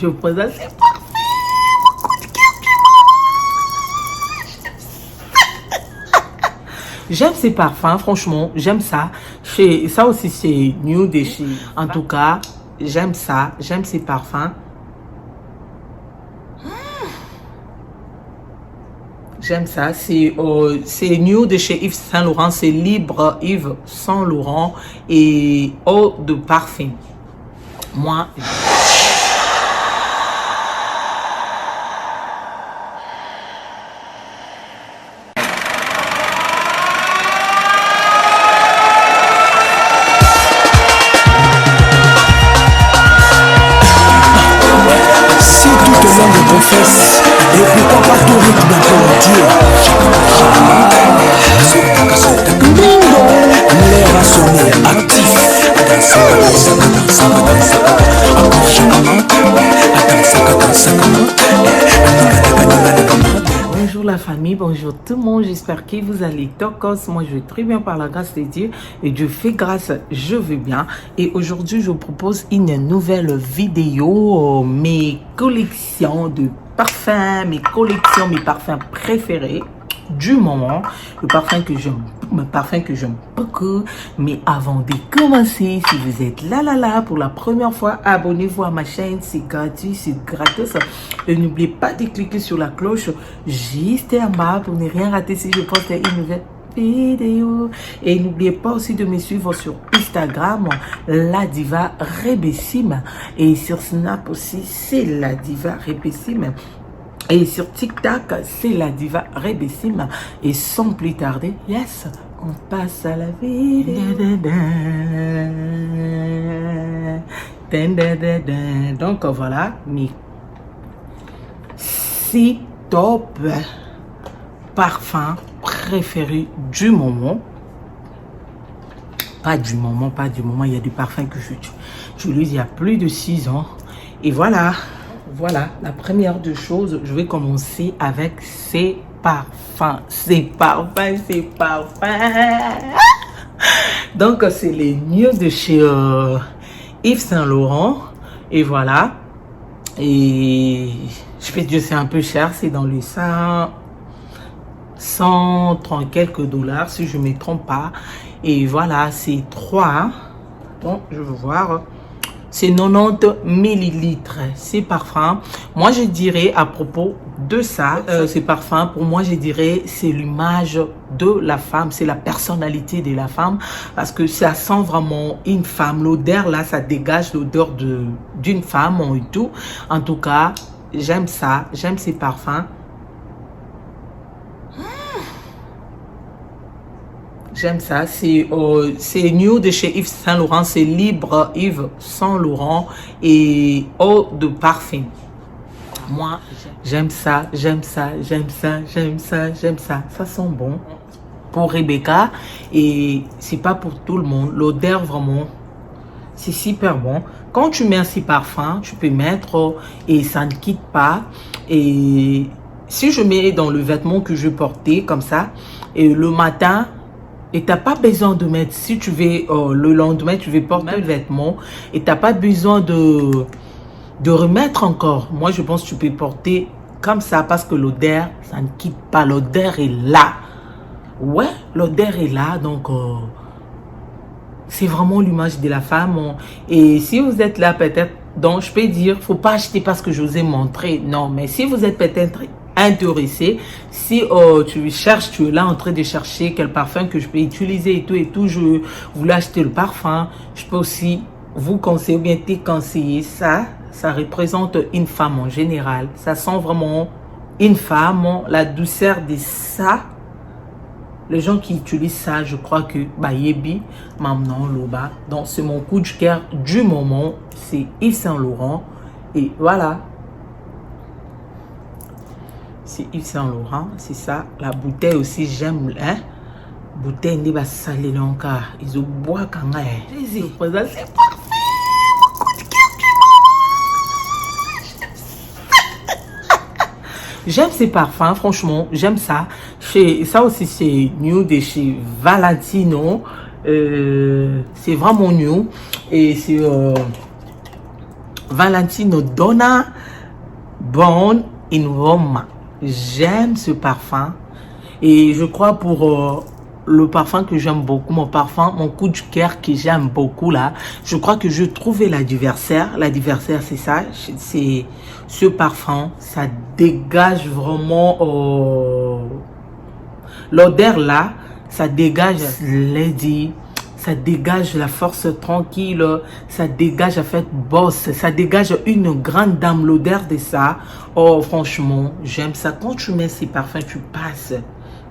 Je vous présente, c'est j'aime ces parfums, franchement, j'aime ça. Ça aussi, c'est new de chez. En tout cas, j'aime ça, j'aime ces parfums. J'aime ça, c'est new de chez Yves Saint Laurent, c'est Libre Yves Saint Laurent et eau de parfum. Moi, si toute langue confesse, et pourquoi pas tout rythme pour Dieu. L'air a sonné actif. bonjour la famille, bonjour tout le monde, j'espère que vous allez tocos. Moi je vais très bien par la grâce de Dieu et Dieu fait grâce, je vais bien. Et aujourd'hui je vous propose une nouvelle vidéo, mes collections de parfums, mes parfums préférés du moment, le parfum que j'aime beaucoup. Mais avant de commencer, si vous êtes là pour la première fois, abonnez-vous à ma chaîne, c'est gratuit, c'est gratos. Et n'oubliez pas de cliquer sur la cloche juste en bas pour ne rien rater si je poste une nouvelle vidéo. Et n'oubliez pas aussi de me suivre sur Instagram, la diva Rebessime, et sur Snap aussi, c'est la diva Rebessime. Et sur TikTok, c'est la diva Rebessime. Et sans plus tarder, yes, on passe à la vidéo. Donc voilà, mes 6 top parfums préférés du moment. Pas du moment, il y a des parfums que j'utilise il y a plus de 6 ans. Et voilà, la première des choses, je vais commencer avec ces parfums. Donc, c'est les new de chez Yves Saint Laurent. Et voilà. Et je peux dire c'est un peu cher, c'est dans les 130 quelques dollars, si je ne me trompe pas. Et voilà, c'est 3. Donc, je veux voir. C'est 90 millilitres, ces parfums. Moi, je dirais à propos de ça, ces parfums, pour moi, je dirais, c'est l'image de la femme, c'est la personnalité de la femme, parce que ça sent vraiment une femme. L'odeur, là, ça dégage l'odeur d'une femme et tout. En tout cas, j'aime ça, j'aime ces parfums. J'aime ça, c'est new de chez Yves Saint Laurent, c'est Libre Yves Saint Laurent et eau de parfum. Moi, j'aime ça. Ça sent bon pour Rebecca et c'est pas pour tout le monde. L'odeur vraiment, c'est super bon. Quand tu mets un ces parfums, tu peux mettre et ça ne quitte pas. Et si je mets dans le vêtement que je portais comme ça, et le matin, et tu n'as pas besoin de mettre, si tu veux, le lendemain, tu veux porter le vêtement, et tu n'as pas besoin de remettre encore. Moi, je pense que tu peux porter comme ça, parce que l'odeur, ça ne quitte pas. L'odeur est là. Ouais, l'odeur est là, donc c'est vraiment l'image de la femme. Et si vous êtes là, peut-être, donc je peux dire, faut pas acheter parce que je vous ai montré. Non, mais si vous êtes peut-être intéressé, si tu cherches, tu es là en train de chercher quel parfum que je peux utiliser et tout, je voulais acheter le parfum, je peux aussi vous conseiller ou bien te conseiller ça. Ça représente une femme en général, ça sent vraiment une femme, la douceur de ça. Les gens qui utilisent ça, je crois que Bayebi, Maman, Loba, donc c'est mon coup de cœur du moment, c'est Yves Saint Laurent et voilà. C'est Yves Saint Laurent, c'est ça. La bouteille aussi, j'aime. Hein? Bouteille, n'est pas salée encore. Ils ont boit quand même. C'est parfait. J'aime ces parfums, franchement, j'aime ça. Ça aussi, c'est new de chez Valentino. C'est vraiment new. Et c'est Valentino Donna Born in Roma. J'aime ce parfum. Et je crois pour le parfum que j'aime beaucoup, mon parfum, mon coup de cœur que j'aime beaucoup là, je crois que je trouvais l'adversaire. L'adversaire, c'est ça, c'est ce parfum, ça dégage vraiment l'odeur là, ça dégage lady, ça dégage la force tranquille, ça dégage en fait boss, ça dégage une grande dame, l'odeur de ça. Oh franchement, j'aime ça. Quand tu mets ces parfums, tu passes.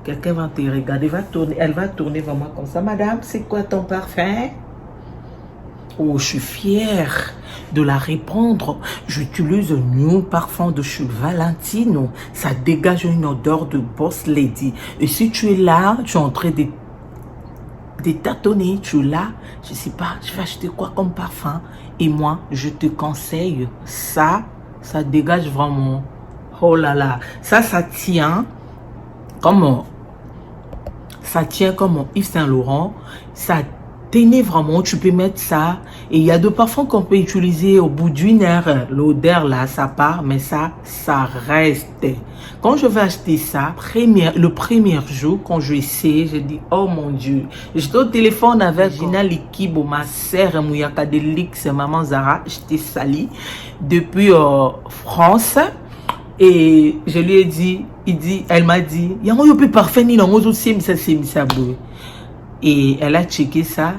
Quelqu'un va te regarder, elle va tourner vraiment comme ça. Madame, c'est quoi ton parfum? Oh, je suis fière de la répondre. J'utilise un new parfum de chez Valentino. Ça dégage une odeur de boss lady. Et si tu es là, tu es en train de tâtonner, tu es là, je sais pas, je vais acheter quoi comme parfum? Et moi, je te conseille ça. Ça dégage vraiment. Oh là là, ça tient comme... Ça tient comme Yves Saint Laurent. Ça tenait vraiment. Tu peux mettre ça. Et il y a deux parfums qu'on peut utiliser au bout d'une heure. L'odeur là, ça part. Mais ça reste. Quand je vais acheter ça, le premier jour, quand je essayé, je dis, oh mon Dieu. J'étais au téléphone avec Gina Likibo, ma sœur Mouyaka de Lix, maman Zara. J'étais salie depuis France. Et je lui ai dit, elle m'a dit, il y a un peu parfait ni non, et elle a checké ça,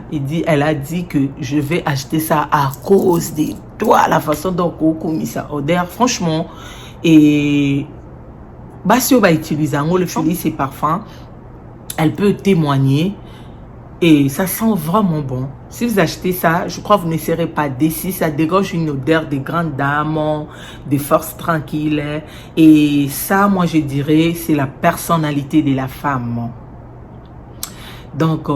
elle a dit que je vais acheter ça à cause de toi, la façon dont on a mis ça odeur, franchement. Et bah si on va utiliser ces parfums, elle peut témoigner. Et ça sent vraiment bon. Si vous achetez ça, je crois que vous ne serez pas déçus. Ça dégage une odeur de grande dame, de force tranquille. Et ça, moi, je dirais, c'est la personnalité de la femme. Donc,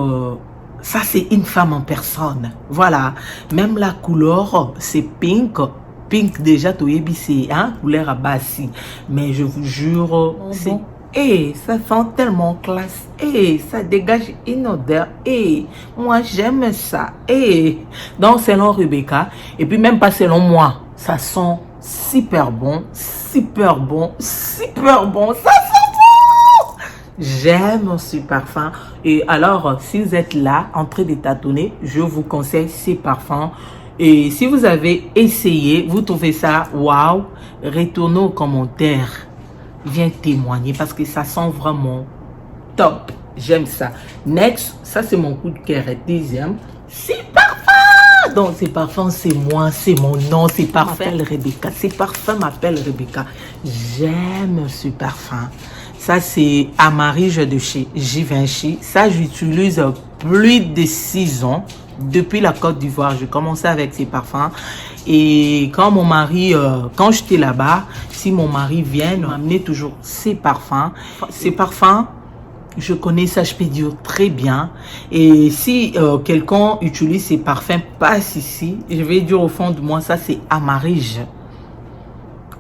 ça, c'est une femme en personne. Voilà. Même la couleur, c'est pink. Pink, déjà, tu es hein, couleur à bassi. Mais je vous jure, c'est... Et ça sent tellement classe. Et ça dégage une odeur. Et moi, j'aime ça. Et donc, selon Rebecca, et puis même pas selon moi, ça sent super bon, super bon, super bon. Ça sent bon. J'aime ce parfum. Et alors, si vous êtes là, en train de tâtonner, je vous conseille ces parfums. Et si vous avez essayé, vous trouvez ça, waouh, retournez aux commentaires. Viens témoigner parce que ça sent vraiment top. J'aime ça. Next, ça c'est mon coup de cœur. Deuxième, c'est parfum. Donc ces parfums, c'est moi, c'est mon nom, c'est parfum Rebecca. Ces parfums m'appellent Rebecca. J'aime ce parfum. Ça c'est Amarige de chez Givenchy. Ça j'utilise plus de 6 ans. Depuis la Côte d'Ivoire, j'ai commencé avec ces parfums. Et quand mon mari, quand j'étais là-bas, si mon mari vient, m'amener toujours ces parfums. Ces parfums, je connais ça, je peux dire très bien. Et si quelqu'un utilise ces parfums, passe ici, je vais dire au fond de moi, ça c'est Amarige.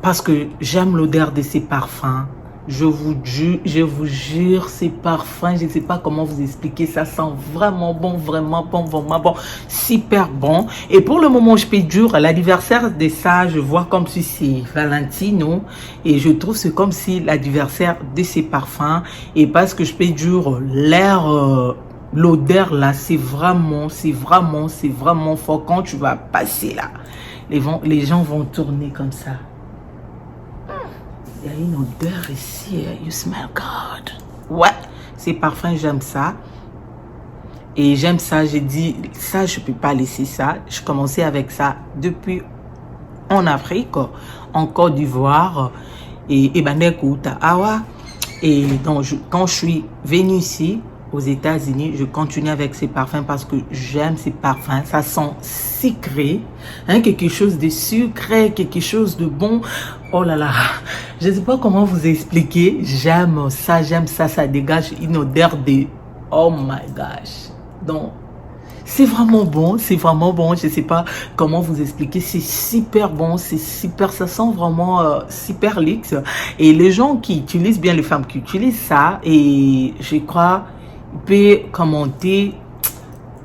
Parce que j'aime l'odeur de ces parfums. Je vous jure, ces parfums, je ne sais pas comment vous expliquer, ça sent vraiment bon, vraiment bon, super bon. Et pour le moment, je peux dire, l'anniversaire de ça, je vois comme si c'est Valentino, et je trouve c'est comme si l'anniversaire de ces parfums, et parce que je peux dire, l'air, l'odeur là, c'est vraiment fort. Quand tu vas passer là, les gens vont tourner comme ça. Il y a une odeur ici, you smell good. Ouais, ces parfums, j'aime ça. Et j'aime ça, j'ai dit, ça, je ne peux pas laisser ça. Je commençais avec ça depuis en Afrique, en Côte d'Ivoire. Et donc, quand je suis venue ici, aux États-Unis, je continue avec ces parfums parce que j'aime ces parfums. Ça sent sucré, hein, quelque chose de sucré, quelque chose de bon. Oh là là, je ne sais pas comment vous expliquer. J'aime ça, ça dégage une odeur de... Oh my gosh. Donc, c'est vraiment bon, je ne sais pas comment vous expliquer. C'est super bon, c'est super, ça sent vraiment super luxe. Et les gens qui utilisent bien, les femmes qui utilisent ça, et je crois... peut commenter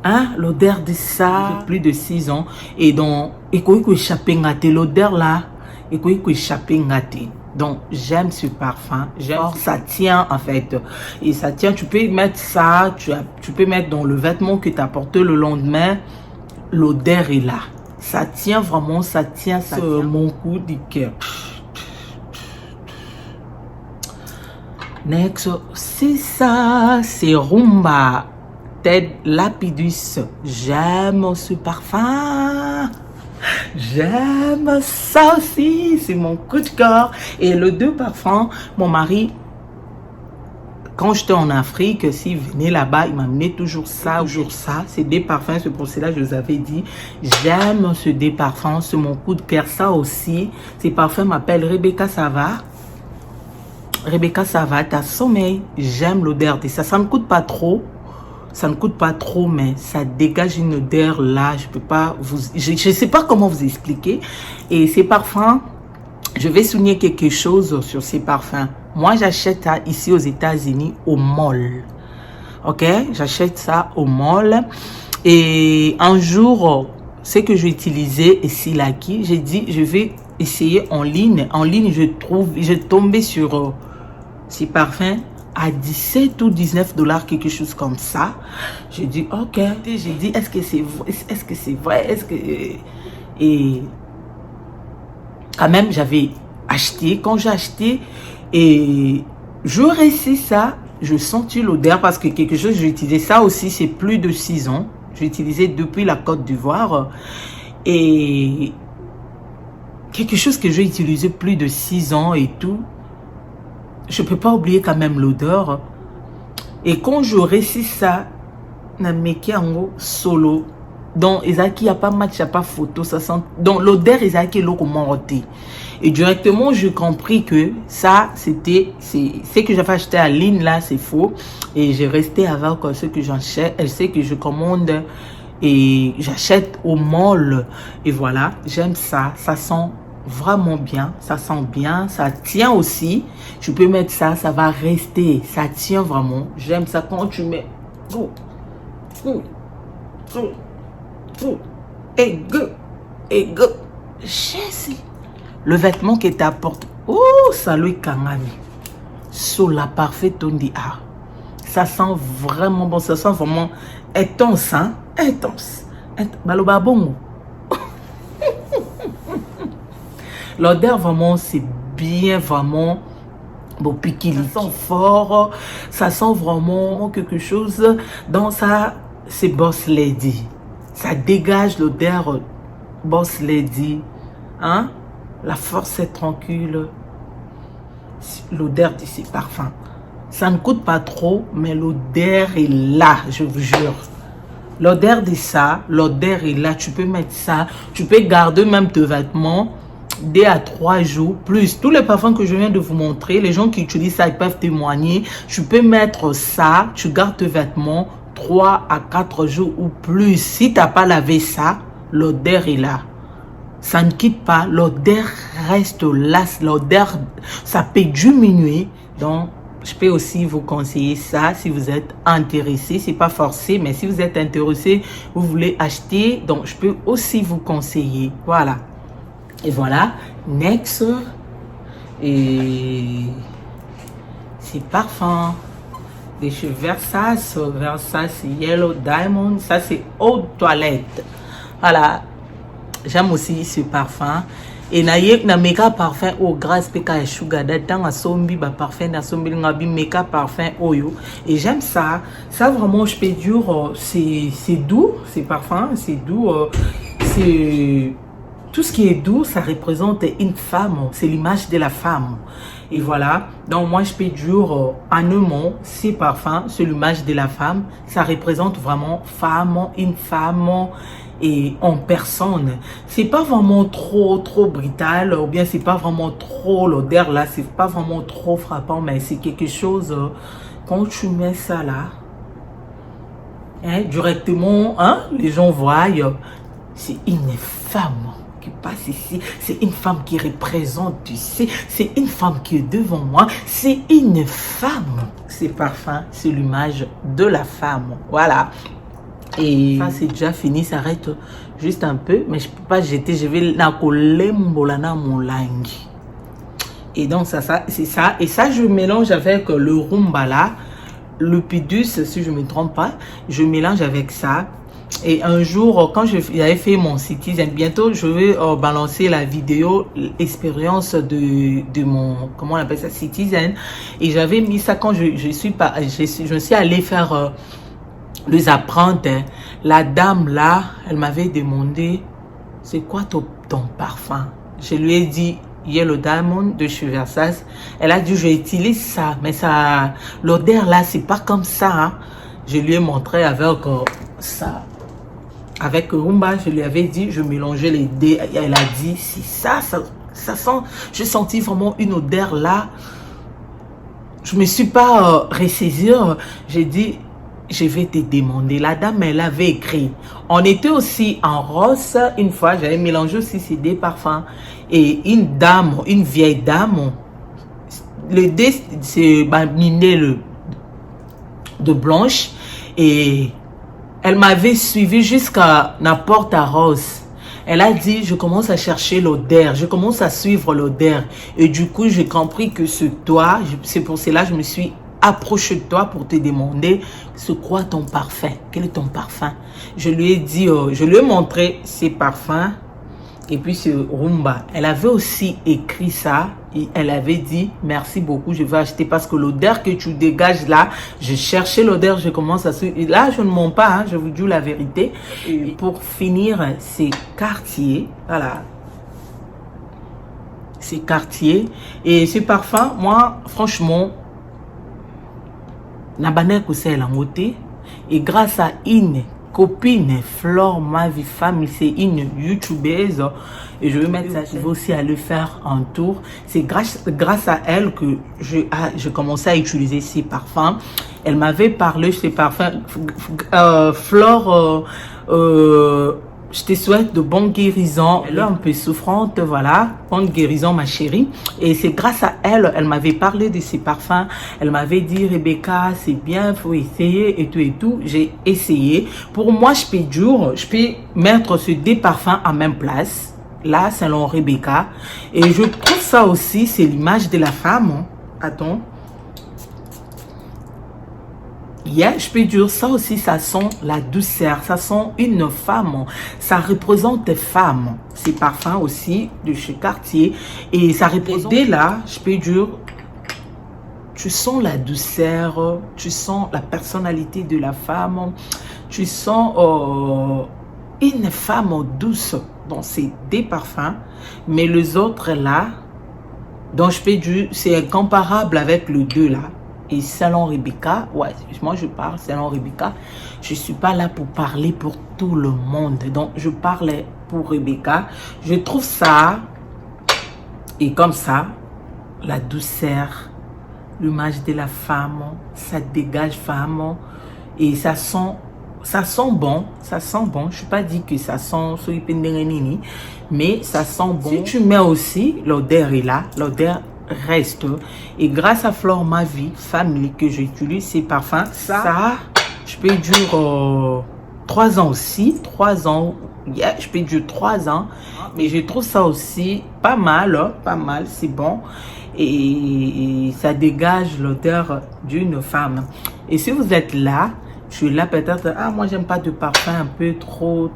Hein, l'odeur de ça, plus de 6 ans. Et donc, et quoi que échappé ngate, l'odeur là, et quoi que échappé ngate. Donc, j'aime ce parfum. J'aime, ça tient en fait. Et ça tient, tu peux mettre ça, tu peux mettre dans le vêtement que tu as porté le lendemain. L'odeur est là. Ça tient vraiment, ça tient. Mon coup du cœur. Next, c'est ça, c'est Rumba Ted Lapidus. J'aime ce parfum. J'aime ça aussi. C'est mon coup de cœur. Et le deux parfums, mon mari, quand j'étais en Afrique, s'il venait là-bas, il m'amenait toujours ça. C'est des parfums. C'est pour cela que je vous avais dit, j'aime ce des parfums. C'est mon coup de cœur. Ça aussi, ces parfums m'appellent Rebecca Sava. Rebecca Sava, t'as sommeil. J'aime l'odeur de ça. Ça ne coûte pas trop. Ça ne coûte pas trop, mais ça dégage une odeur là. Je peux pas vous... Je sais pas comment vous expliquer. Et ces parfums, je vais souligner quelque chose sur ces parfums. Moi, j'achète ça ici aux États-Unis au mall. Ok? J'achète ça au mall. Et un jour, ce que j'ai utilisé ici, là, j'ai dit, je vais essayer en ligne. En ligne, j'ai tombé sur ces parfums à 17 ou 19 $, quelque chose comme ça. J'ai dit, ok. J'ai dit, est-ce que c'est vrai? Est-ce que c'est vrai? Est-ce que... Et quand même, j'avais acheté. Quand j'ai acheté, et je réussis ça, je sentis l'odeur parce que quelque chose, j'ai utilisé ça aussi, c'est plus de 6 ans. J'ai utilisé depuis la Côte d'Ivoire. Et quelque chose que j'ai utilisé plus de 6 ans et tout. Je peux pas oublier quand même l'odeur. Et quand je réussis ça, na meki ango solo. Donc, Isaac, il n'y a pas match, il n'y a pas photo, ça sent. Donc, l'odeur, Isaac, est là comment roter. Et directement, j'ai compris que ça, c'était, c'est que j'avais acheté à ligne là, c'est faux. Et j'ai resté avec ce que j'achète, elle sait que je commande et j'achète au mall. Et voilà, j'aime ça, ça sent vraiment bien, ça sent bien, ça tient aussi. Tu peux mettre ça, ça va rester, ça tient vraiment. J'aime ça quand tu mets. Et go. Le vêtement que tu apportes, oh, ça lui kangami. Sur la parfaite tondi a. Ça sent vraiment bon, ça sent vraiment intense, hein? Intense. Baloba bongo. L'odeur vraiment, c'est bien vraiment bon piquili. Ça sent fort, ça sent vraiment quelque chose dans ça, c'est Boss Lady. Ça dégage l'odeur Boss Lady. Hein? La force est tranquille. L'odeur de ces parfums. Ça ne coûte pas trop, mais l'odeur est là, je vous jure. L'odeur de ça, l'odeur est là. Tu peux mettre ça, tu peux garder même tes vêtements 2 à 3 jours, plus tous les parfums que je viens de vous montrer. Les gens qui utilisent ça, ils peuvent témoigner. Tu peux mettre ça, tu gardes tes vêtements 3 à 4 jours ou plus. Si tu n'as pas lavé ça, l'odeur est là. Ça ne quitte pas, l'odeur reste là. L'odeur, ça peut diminuer. Donc, je peux aussi vous conseiller ça si vous êtes intéressé. C'est pas forcé, mais si vous êtes intéressé, vous voulez acheter, donc je peux aussi vous conseiller. Voilà. Et voilà, next, et c'est parfum des cheveux Versace Yellow Diamond, ça c'est eau de toilette. Voilà, j'aime aussi ce parfum. Et na meka parfum au grâce peka sugar dans a sombi ba parfum na sombi ngabi meka parfum oyo. Et j'aime ça vraiment je peux dire c'est doux, ces parfums, c'est doux, c'est tout ce qui est doux, ça représente une femme, c'est l'image de la femme. Et voilà, donc moi je peux dire en un mot, ces parfums, c'est l'image de la femme, ça représente vraiment femme, une femme et en personne. C'est pas vraiment trop brutal, ou bien c'est pas vraiment trop l'odeur là, c'est pas vraiment trop frappant, mais c'est quelque chose, quand tu mets ça là, hein, directement, hein, les gens voient, c'est une femme qui passe ici, c'est une femme qui représente ici, c'est une femme qui est devant moi, c'est une femme. Ces parfums, c'est l'image de la femme. Voilà. Et ça, c'est déjà fini. Ça arrête juste un peu. Mais je ne peux pas jeter. Je vais la coller mon langue. Et donc, c'est ça. Et ça, je mélange avec le rumba là. Le pidus, si je ne me trompe pas. Je mélange avec ça. Et un jour, quand j'avais fait mon Citizen, bientôt, je vais balancer la vidéo, l'expérience de mon, comment on appelle ça, Citizen. Et j'avais mis ça quand je suis allée faire les apprendre. Hein. La dame là, elle m'avait demandé, c'est quoi ton parfum? Je lui ai dit, Yellow Diamond de chez Versace. Elle a dit, je utilise ça, mais ça, l'odeur là, c'est pas comme ça. Hein. Je lui ai montré avec ça. Avec Rumba, je lui avais dit, je mélangeais les deux. Elle a dit, c'est ça sent. J'ai senti vraiment une odeur là. Je me suis pas ressaisie. J'ai dit, je vais te demander. La dame, elle avait écrit. On était aussi en rose. Une fois, j'avais mélangé aussi ces deux parfums. Et une dame, une vieille dame, le dé, c'est miné de blanche. Et elle m'avait suivi jusqu'à la porte à rose. Elle a dit, je commence à chercher l'odeur, je commence à suivre l'odeur. Et du coup, j'ai compris que c'est toi. C'est pour cela que je me suis approché de toi pour te demander, c'est quoi ton parfum? Quel est ton parfum? Je lui ai dit, je lui ai montré ses parfums. Et puis ce Rumba, elle avait aussi écrit ça et elle avait dit merci beaucoup, je vais acheter parce que l'odeur que tu dégages là, je cherchais l'odeur, je commence à suivre. Et là, je ne mens pas, hein, je vous dis la vérité. Et pour finir, c'est Cartier, voilà. C'est Cartier et ce parfum, moi, franchement, Nabanek aussi elle a monté et grâce à une copine Flore ma vie femme, c'est une youtubeuse et je vais mettre ça, je vais aussi aller faire un tour. C'est grâce à elle que je commençais à utiliser ces parfums. Elle m'avait parlé de ces parfums. Flore, je te souhaite de bonnes guérisons. Elle est un peu souffrante, voilà. Bonne guérison, ma chérie. Et c'est grâce à elle, elle m'avait parlé de ces parfums. Elle m'avait dit, Rebecca, c'est bien, faut essayer et tout et tout. J'ai essayé. Pour moi, je peux mettre ces deux parfums en même place. Là, selon Rebecca. Et je trouve ça aussi, c'est l'image de la femme. Attends. Yeah, je peux dire ça aussi, ça sent la douceur, ça sent une femme, ça représente femme. Ces parfums aussi de chez Cartier et ça représente. Dès là, je peux dire, tu sens la douceur, tu sens la personnalité de la femme, tu sens une femme douce dans ces deux parfums, mais les autres là, donc je peux dire, c'est incomparable avec le deux là. Et selon Rebecca, ouais, moi je parle selon Rebecca, je suis pas là pour parler pour tout le monde. Donc je parle pour Rebecca. Je trouve ça, et comme ça, la douceur, l'image de la femme, ça dégage femme, et ça sent bon, ça sent bon. Je suis pas dit que ça sent mais ça sent bon. Si tu mets aussi, l'odeur est là, l'odeur reste. Et grâce à Flore ma vie famille que j'utilise ces parfums, ça je peux dire 3 ans aussi, 3 ans, yeah, je peux dire 3 ans, mais je trouve ça aussi pas mal, c'est bon et ça dégage l'odeur d'une femme. Et si vous êtes là, je suis là peut-être, ah moi j'aime pas de parfum un peu trop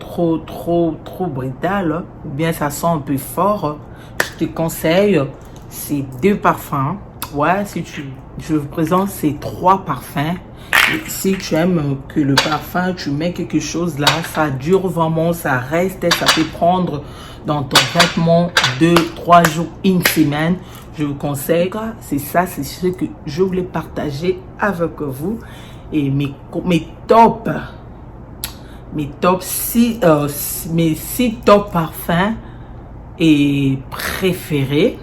brutal, ou bien ça sent un peu fort, je te conseille ces deux parfums. Ouais, je vous présente ces 3 parfums. Et si tu aimes que le parfum, tu mets quelque chose là, ça dure vraiment, ça reste, ça peut prendre dans ton vêtement 2-3 jours, une semaine. Je vous conseille, c'est ça, c'est ce que je voulais partager avec vous. Et mes top 6 top parfums et préférés.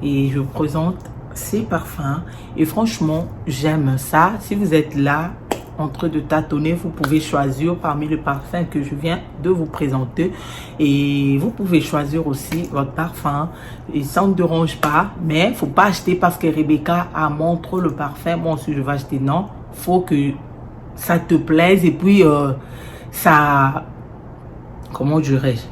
Et je vous présente ces parfums. Et franchement, j'aime ça. Si vous êtes là, en train de tâtonner, vous pouvez choisir parmi les parfums que je viens de vous présenter. Et vous pouvez choisir aussi votre parfum. Et ça ne dérange pas. Mais il ne faut pas acheter parce que Rebecca a montré le parfum. Moi aussi, je vais acheter. Non, il faut que ça te plaise et puis ça, comment dirais-je,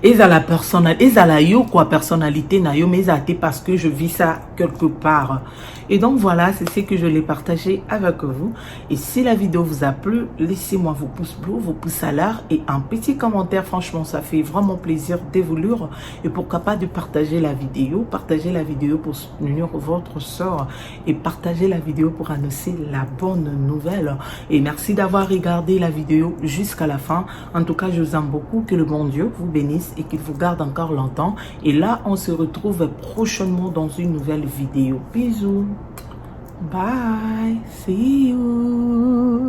ils ont la personnalité, ils ont la yo quoi personnalité na yo, mais ils ont été parce que je vis ça quelque part. Et donc voilà, c'est ce que je l'ai partagé avec vous. Et si la vidéo vous a plu, laissez-moi vos pouces bleus, vos pouces à l'air et un petit commentaire. Franchement, ça fait vraiment plaisir d'évoluer. Et pourquoi pas de partager la vidéo pour soutenir votre soeur et partager la vidéo pour annoncer la bonne nouvelle. Et merci d'avoir regardé la vidéo jusqu'à la fin. En tout cas, je vous aime beaucoup. Que le bon Dieu vous bénisse et qu'il vous garde encore longtemps. Et là, on se retrouve prochainement dans une nouvelle vidéo. Bisous. Bye. See you.